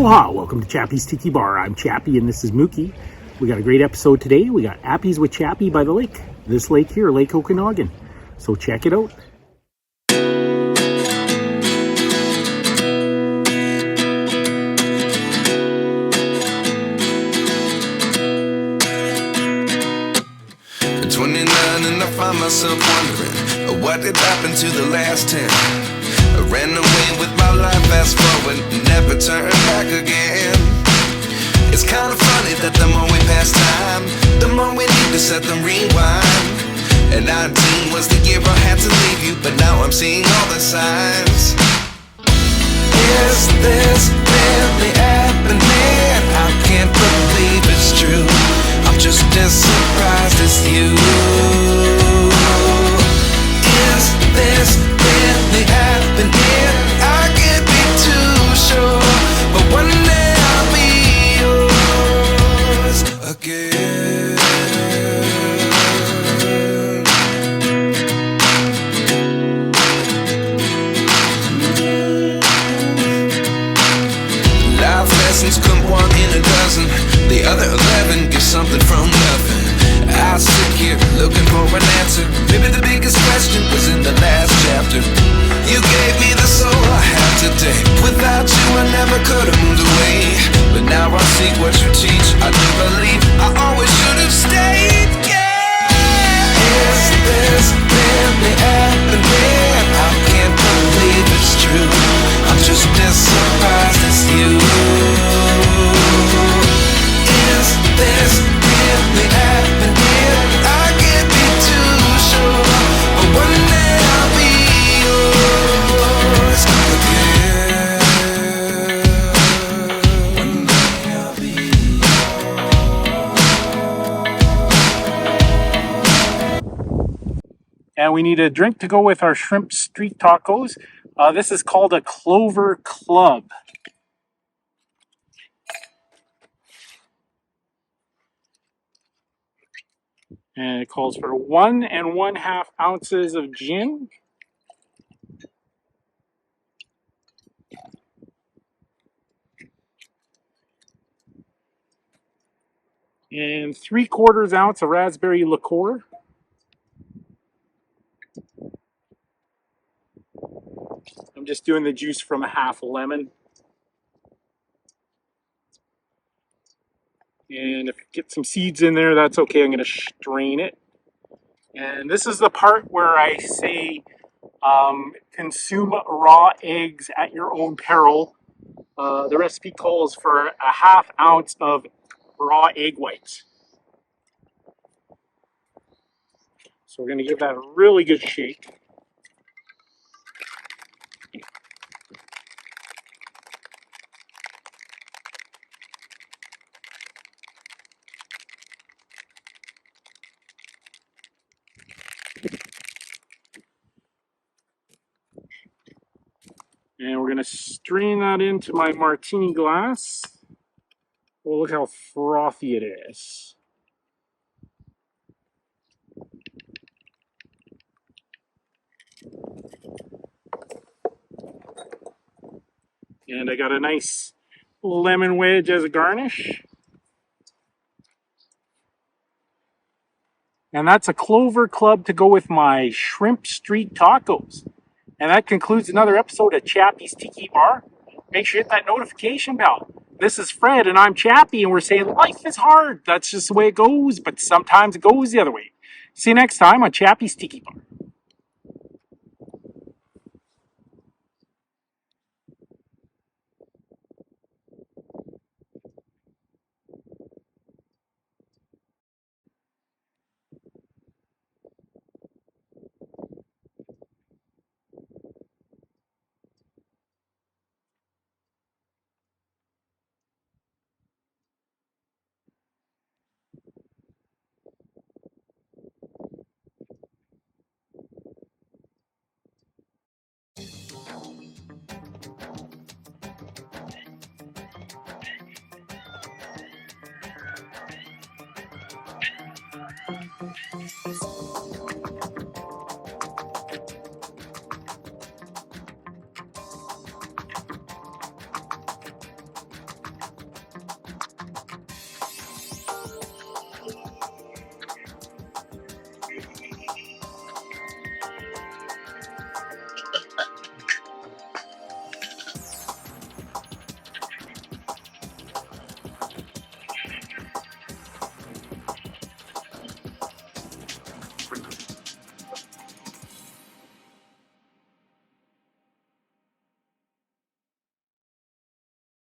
Aloha, welcome to Chappy's Tiki Bar. I'm Chappy and this is Mookie. We got a great episode today. We got Appies with Chappy by the lake. This lake here, Lake Okanagan. So check it out. At 29 and I find myself wondering what did happen to the last 10. I ran away with my life, fast forward, never turn back again. It's kind of funny that the more we pass time, the more we need to set them rewind. And 19 was the year I had to leave you, but now I'm seeing all the signs. Is this really happening? I can't believe it's true. I'm just as surprised as you. Is this really happening? I can't be too sure, but one day I'll be yours again. Life lessons come one in a dozen. The other 11 get something from nothing. I sit here looking for an answer. Maybe the biggest question was in the last chapter. You gave me the soul I have today. Without you I never could have moved away. But now I see what you teach. I do believe I always should have stayed. Yeah. Is this really happening? I can't believe it's true. I'm just as surprised as you. Is this really happening? I can't be too sure, but one day I'll be yours again. One day I'll be yours. And we need a drink to go with our shrimp street tacos. This is called a Clover Club. And it calls for 1 1/2 ounces of gin. And 3/4 ounce of raspberry liqueur. I'm just doing the juice from a half a lemon. And if you get some seeds in there, that's okay. I'm going to strain it. And this is the part where I say consume raw eggs at your own peril. The recipe calls for a 1/2 ounce of raw egg whites. So we're going to give that a really good shake. And we're going to strain that into my martini glass. Oh, look how frothy it is. And I got a nice lemon wedge as a garnish. And that's a Clover Club to go with my shrimp street tacos. And that concludes another episode of Chappy's Tiki Bar. Make sure you hit that notification bell. This is Fred and I'm Chappy and we're saying life is hard. That's just the way it goes, but sometimes it goes the other way. See you next time on Chappy's Tiki Bar.